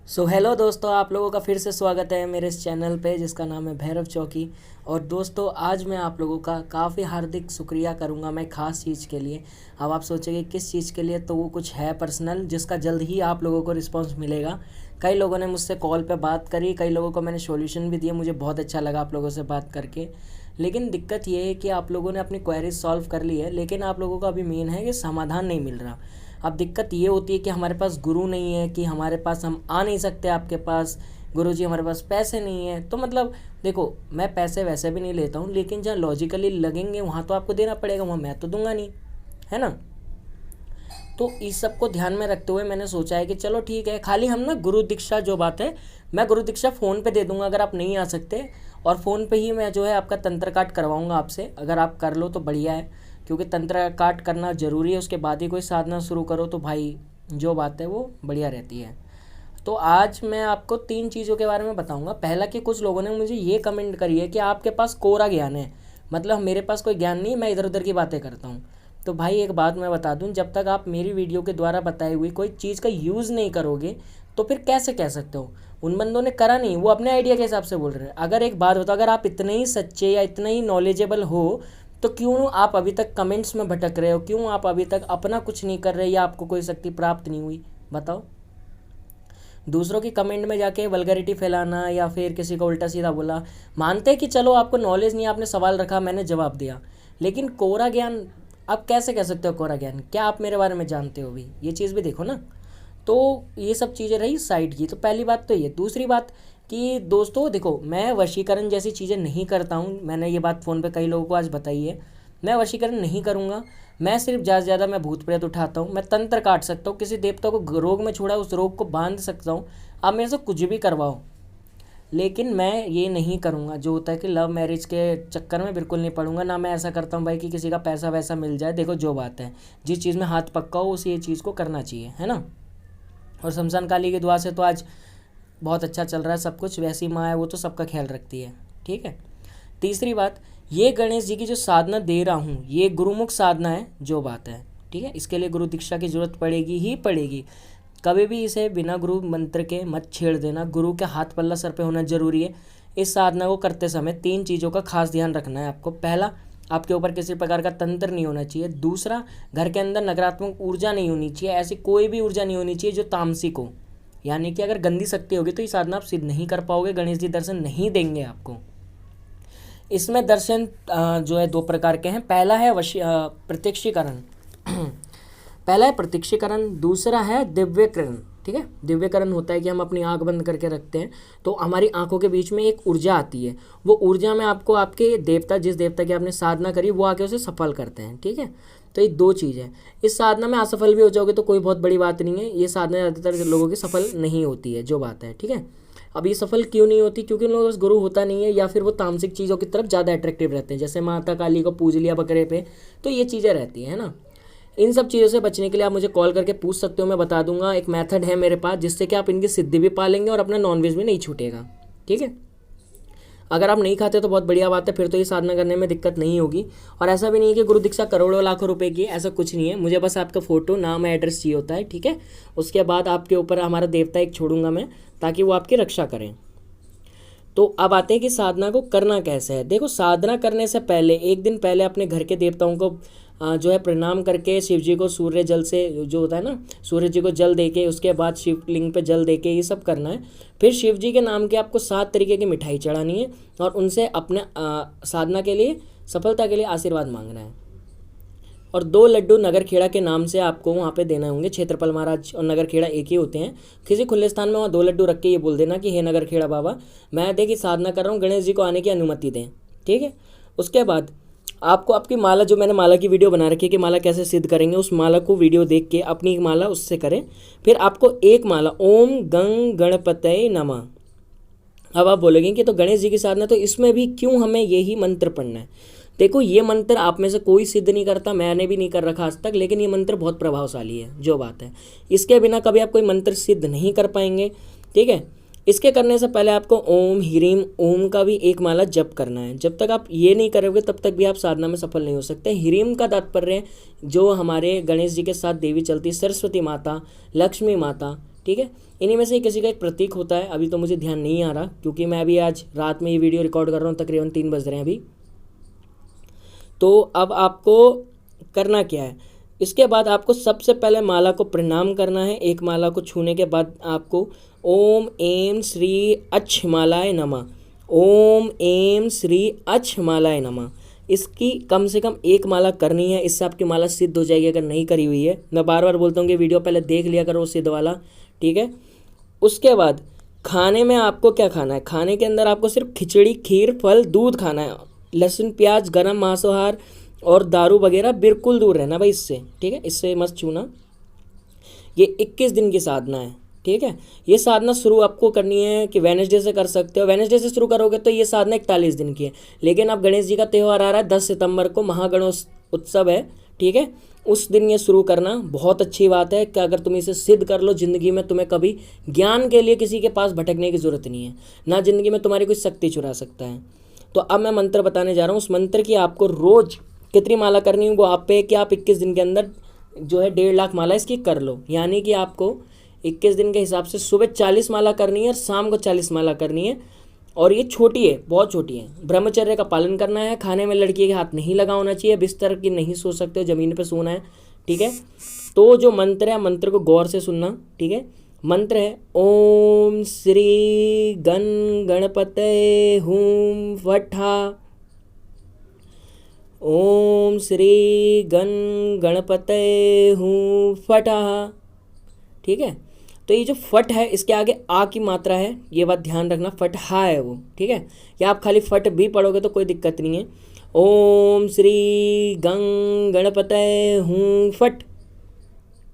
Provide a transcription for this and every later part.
Hello दोस्तों, आप लोगों का फिर से स्वागत है मेरे इस चैनल पे जिसका नाम है भैरव चौकी। और दोस्तों, आज मैं आप लोगों का काफ़ी हार्दिक शुक्रिया करूंगा मैं ख़ास चीज़ के लिए। अब आप सोचेंगे किस चीज़ के लिए, तो वो कुछ है पर्सनल जिसका जल्द ही आप लोगों को रिस्पांस मिलेगा। कई लोगों ने मुझसे कॉल पे बात करी, कई लोगों को मैंने सॉल्यूशन भी दिए, मुझे बहुत अच्छा लगा आप लोगों से बात करके। लेकिन दिक्कत ये है कि आप लोगों ने अपनी क्वेरीज सॉल्व कर ली है, लेकिन आप लोगों को अभी मेन है कि समाधान नहीं मिल रहा। अब दिक्कत ये होती है कि हमारे पास गुरु नहीं है, कि हमारे पास हम आ नहीं सकते आपके पास। गुरु जी, हमारे पास पैसे नहीं है। तो मतलब देखो, मैं पैसे वैसे भी नहीं लेता हूँ, लेकिन जहाँ लॉजिकली लगेंगे वहाँ तो आपको देना पड़ेगा, वहाँ मैं तो दूंगा नहीं, है ना। तो इस सब को ध्यान में रखते हुए मैंने सोचा है कि चलो ठीक है, खाली हम ना गुरु दीक्षा जो बात है, मैं गुरु दीक्षा फ़ोन पे दे दूंगा अगर आप नहीं आ सकते। और फ़ोन पे ही मैं जो है आपका तंत्र काट करवाऊंगा आपसे, अगर आप कर लो तो बढ़िया है। क्योंकि तंत्र काट करना ज़रूरी है, उसके बाद ही कोई साधना शुरू करो तो भाई जो बात है वो बढ़िया रहती है। तो आज मैं आपको 3 चीज़ों के बारे में बताऊंगा। पहला कि कुछ लोगों ने मुझे ये कमेंट करी है कि आपके पास कोरा ज्ञान है, मतलब मेरे पास कोई ज्ञान नहीं, मैं इधर उधर की बातें करता हूँ। तो भाई एक बात मैं बता दूं, जब तक आप मेरी वीडियो के द्वारा बताई हुई कोई चीज़ का यूज़ नहीं करोगे तो फिर कैसे कह सकते हो। उन बंदों ने करा नहीं, वो अपने आइडिया के हिसाब से बोल रहे हैं। अगर एक बात बताओ, अगर आप इतने ही सच्चे या इतने ही नॉलेजेबल हो तो क्यों आप अभी तक कमेंट्स में भटक रहे हो, क्यों आप अभी तक अपना कुछ नहीं कर रहे, या आपको कोई शक्ति प्राप्त नहीं हुई, बताओ। दूसरों की कमेंट में जाके वल्गैरिटी फैलाना या फिर किसी को उल्टा सीधा बोला, मानते हैं कि चलो आपको नॉलेज नहीं, आपने सवाल रखा, मैंने जवाब दिया। लेकिन कोरा ज्ञान आप कैसे कह सकते हो? कोरा ज्ञान क्या आप मेरे बारे में जानते हो भी? ये चीज़ भी देखो ना। तो ये सब चीज़ें रही साइड की। तो पहली बात तो ये। दूसरी बात कि दोस्तों देखो, मैं वशीकरण जैसी चीज़ें नहीं करता हूँ। मैंने ये बात फ़ोन पे कई लोगों को आज बताई है। मैं वशीकरण नहीं करूँगा। मैं सिर्फ ज़्यादा से ज़्यादा मैं भूत प्रेत उठाता हूँ, मैं तंत्र काट सकता हूँ, किसी देवता को रोग में छोड़ा उस रोग को बांध सकता हूँ। आप मेरे से कुछ भी करवाओ, लेकिन मैं ये नहीं करूँगा जो होता है कि लव मैरिज के चक्कर में बिल्कुल नहीं पड़ूंगा। ना मैं ऐसा करता हूँ भाई कि किसी का पैसा वैसा मिल जाए। देखो जो बात है, जिस चीज़ में हाथ पक्का हो उसी चीज़ को करना चाहिए, है ना। और शमशान काली की दुआ से तो आज बहुत अच्छा चल रहा है सब कुछ। वैसी माँ है, वो तो सबका ख्याल रखती है, ठीक है। तीसरी बात, ये गणेश जी की जो साधना दे रहा हूँ ये गुरुमुख साधना है, जो बात है, ठीक है। इसके लिए गुरु दीक्षा की जरूरत पड़ेगी ही पड़ेगी। कभी भी इसे बिना गुरु मंत्र के मत छेड़ देना। गुरु के हाथ पल्ला सर पे होना जरूरी है। इस साधना को करते समय 3 चीज़ों का खास ध्यान रखना है आपको। पहला, आपके ऊपर किसी प्रकार का तंत्र नहीं होना चाहिए। दूसरा, घर के अंदर नकारात्मक ऊर्जा नहीं होनी चाहिए। ऐसी कोई भी ऊर्जा नहीं होनी चाहिए जो तामसिक हो, यानी कि अगर गंदी शक्ति होगी तो ये साधना आप सिद्ध नहीं कर पाओगे, गणेश जी दर्शन नहीं देंगे आपको। इसमें दर्शन जो है 2 प्रकार के हैं। पहला है प्रत्यक्षीकरण पहला है प्रत्यक्षीकरण, दूसरा है दिव्यकरण, ठीक है। दिव्यकरण होता है कि हम अपनी आंख बंद करके रखते हैं तो हमारी आंखों के बीच में एक ऊर्जा आती है। वो ऊर्जा में आपको आपके देवता, जिस देवता की आपने साधना करी, वो आके उसे सफल करते हैं, ठीक है। तो ये 2 चीज़ है। इस साधना में असफल भी हो जाओगे तो कोई बहुत बड़ी बात नहीं है। ये साधना ज़्यादातर लोगों की सफल नहीं होती है, जो बात है, ठीक है। अब ये सफल क्यों नहीं होती? क्योंकि उन लोगों के पास गुरु होता नहीं है, या फिर वो तामसिक चीज़ों की तरफ ज़्यादा अट्रैक्टिव रहते हैं। जैसे माता काली को पूज लिया बकरे पे, तो ये चीज़ें रहती हैं ना। इन सब चीज़ों से बचने के लिए आप मुझे कॉल करके पूछ सकते हो, मैं बता दूंगा। एक मेथड है मेरे पास जिससे कि आप इनकी सिद्धि भी पालेंगे और अपना नॉनवेज भी नहीं छूटेगा, ठीक है। अगर आप नहीं खाते तो बहुत बढ़िया बात है, फिर तो ये साधना करने में दिक्कत नहीं होगी। और ऐसा भी नहीं है कि गुरु दीक्षा करोड़ों लाखों रुपए की, ऐसा कुछ नहीं है। मुझे बस आपका फ़ोटो, नाम, एड्रेस चाहिए होता है, ठीक है। उसके बाद आपके ऊपर हमारा देवता एक छोड़ूंगा मैं, ताकि वो आपकी रक्षा करें। तो अब आते हैं कि साधना को करना कैसे है। देखो, साधना करने से पहले एक दिन पहले अपने घर के देवताओं को जो है प्रणाम करके, शिव जी को सूर्य जल से, जो होता है ना, सूर्य जी को जल देके, उसके बाद शिवलिंग पे जल देके, ये सब करना है। फिर शिव जी के नाम के आपको 7 तरीके की मिठाई चढ़ानी है और उनसे अपने साधना के लिए, सफलता के लिए आशीर्वाद मांगना है। और 2 लड्डू नगर खेड़ा के नाम से आपको वहाँ पे देना होंगे। क्षेत्रपाल महाराज और नगर खेड़ा एक ही होते हैं। किसी खुले स्थान में वहाँ 2 लड्डू रख के ये बोल देना कि हे नगर खेड़ा बाबा, मैं देखिए साधना कर रहा हूँ, गणेश जी को आने की अनुमति दें, ठीक है। उसके बाद आपको आपकी माला, जो मैंने माला की वीडियो बना रखी है कि माला कैसे सिद्ध करेंगे, उस माला को वीडियो देख के अपनी एक माला उससे करें। फिर आपको एक माला ओम गंग गणपतये नमः। अब आप बोलोगे कि तो गणेश जी की साधना, तो इसमें भी क्यों हमें यही मंत्र पढ़ना है? देखो, ये मंत्र आप में से कोई सिद्ध नहीं करता, मैंने भी नहीं कर रखा आज तक, लेकिन ये मंत्र बहुत प्रभावशाली है, जो बात है। इसके बिना कभी आप कोई मंत्र सिद्ध नहीं कर पाएंगे, ठीक है। इसके करने से पहले आपको ओम ह्रीम ओम का भी एक माला जप करना है। जब तक आप ये नहीं करोगे तब तक भी आप साधना में सफल नहीं हो सकते। ह्रीम का तात्पर्य जो हमारे गणेश जी के साथ देवी चलती, सरस्वती माता, लक्ष्मी माता, ठीक है। इन्हीं में से किसी का एक प्रतीक होता है, अभी तो मुझे ध्यान नहीं आ रहा क्योंकि मैं अभी आज रात में ये वीडियो रिकॉर्ड कर रहा हूँ, तकरीबन 3 बज रहे हैं अभी। तो अब आपको करना क्या है, इसके बाद आपको सबसे पहले माला को प्रणाम करना है। एक माला को छूने के बाद आपको ओम एम श्री अक्षमालाय नमः, ओम एम श्री अक्षमालाय नमः, इसकी कम से कम एक माला करनी है। इससे आपकी माला सिद्ध हो जाएगी अगर नहीं करी हुई है। मैं बार बार बोलता हूँ कि वीडियो पहले देख लिया करो सिद्ध वाला, ठीक है। उसके बाद खाने में आपको क्या खाना है, खाने के अंदर आपको सिर्फ खिचड़ी, खीर, फल, दूध खाना है। लहसुन, प्याज, गरम मांसाहार और दारू वगैरह बिल्कुल दूर रहना भाई इससे, ठीक है। इससे मत छूना। ये 21 दिन की साधना है, ठीक है। ये साधना शुरू आपको करनी है कि वेडनेसडे से कर सकते हो। वेडनेसडे से शुरू करोगे तो ये साधना 41 दिन की है। लेकिन अब गणेश जी का त्यौहार आ रहा है 10 सितंबर को, महागणेश उत्सव है, ठीक है। उस दिन ये शुरू करना बहुत अच्छी बात है कि अगर तुम इसे सिद्ध कर लो, ज़िंदगी में तुम्हें कभी ज्ञान के लिए किसी के पास भटकने की ज़रूरत नहीं है, ना ज़िंदगी में तुम्हारी कोई शक्ति चुरा सकता है। तो अब मैं मंत्र बताने जा रहा हूँ। उस मंत्र की आपको रोज़ कितनी माला करनी है वो आप पे, कि आप 21 दिन के अंदर जो है 1.5 लाख माला इसकी कर लो। यानी कि आपको 21 दिन के हिसाब से सुबह 40 माला करनी है और शाम को 40 माला करनी है। और ये छोटी है, बहुत छोटी है। ब्रह्मचर्य का पालन करना है। खाने में लड़की के हाथ नहीं लगा होना चाहिए। बिस्तर की नहीं सो सकते हो, ज़मीन पे सोना है, ठीक है। तो जो मंत्र है, मंत्र को गौर से सुनना, ठीक है। मंत्र है ओम श्री गणपते हूम फठा, ओम श्री गणपते हूँ फटा, ठीक है। तो ये जो फट है इसके आगे आ की मात्रा है, ये बात ध्यान रखना, फट हा है वो, ठीक है। या आप खाली फट भी पढ़ोगे तो कोई दिक्कत नहीं है। ओम श्री गणपते हूँ फट,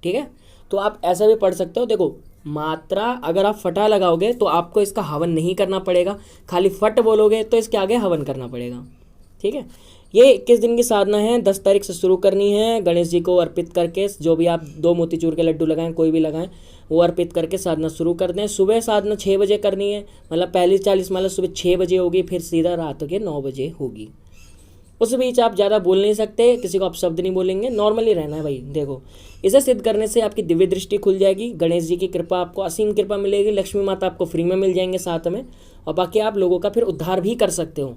ठीक है। तो आप ऐसा भी पढ़ सकते हो। देखो मात्रा अगर आप फटा लगाओगे तो आपको इसका हवन नहीं करना पड़ेगा, खाली फट बोलोगे तो इसके आगे हवन करना पड़ेगा, ठीक है। ये 21 दिन की साधना है, 10 तारीख से शुरू करनी है। गणेश जी को अर्पित करके, जो भी आप 2 मोतीचूर के लड्डू लगाएं, कोई भी लगाएं, वो अर्पित करके साधना शुरू कर दें। सुबह साधना 6 बजे करनी है, मतलब पहली 40 माला सुबह 6 बजे होगी, फिर सीधा रात के 9 बजे होगी। उस बीच आप ज़्यादा बोल नहीं सकते, किसी को आप शब्द नहीं बोलेंगे, नॉर्मली रहना है भाई। देखो इसे सिद्ध करने से आपकी दिव्य दृष्टि खुल जाएगी, गणेश जी की कृपा, आपको असीम कृपा मिलेगी, लक्ष्मी माता आपको फ्री में मिल जाएंगे साथ में, और बाकी आप लोगों का फिर उद्धार भी कर सकते हो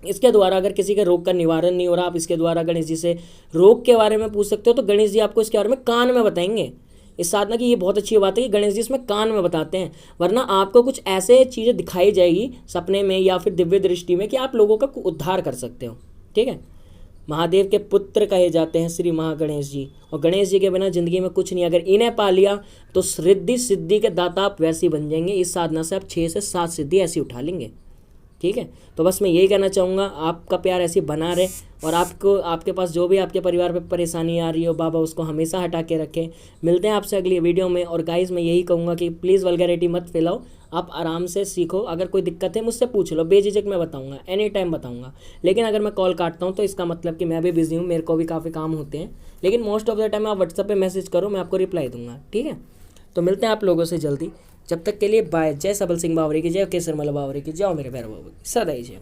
इसके द्वारा। अगर किसी के रोग का निवारण नहीं हो रहा, आप इसके द्वारा गणेश जी से रोग के बारे में पूछ सकते हो, तो गणेश जी आपको इसके बारे में कान में बताएंगे। इस साधना की ये बहुत अच्छी बात है कि गणेश जी इसमें कान में बताते हैं, वरना आपको कुछ ऐसे चीज़ें दिखाई जाएगी सपने में या फिर दिव्य दृष्टि में कि आप लोगों का उद्धार कर सकते हो, ठीक है। महादेव के पुत्र कहे जाते हैं श्री महागणेश जी, और गणेश जी के बिना ज़िंदगी में कुछ नहीं। अगर इन्हें पा लिया तो रिद्धि सिद्धि के दाता आप वैसे ही बन जाएंगे। इस साधना से आप 6 से 7 सिद्धि ऐसी उठा लेंगे, ठीक है। तो बस मैं यही कहना चाहूँगा, आपका प्यार ऐसे बना रहे, और आपको आपके पास जो भी आपके परिवार पे परेशानी आ रही हो, बाबा उसको हमेशा हटा के रखें। मिलते हैं आपसे अगली वीडियो में। और गाइस मैं यही कहूँगा कि प्लीज़ वल्गैरिटी मत फैलाओ, आप आराम से सीखो। अगर कोई दिक्कत है मुझसे पूछ लो, बेझिझक मैं बताऊँगा, एनी टाइम बताऊँगा। लेकिन अगर मैं कॉल काटता हूँ तो इसका मतलब कि मैं भी बिजी हूँ, मेरे को भी काफ़ी काम होते हैं। लेकिन मोस्ट ऑफ द टाइम आप व्हाट्सएप पर मैसेज करो, मैं आपको रिप्लाई दूंगा, ठीक है। तो मिलते हैं आप लोगों से जल्दी, जब तक के लिए बाय। जय सबल सिंह बावरी की जय, केसर मल बावरी की जय, मेरे भैरव बाबा की सदा ही जय।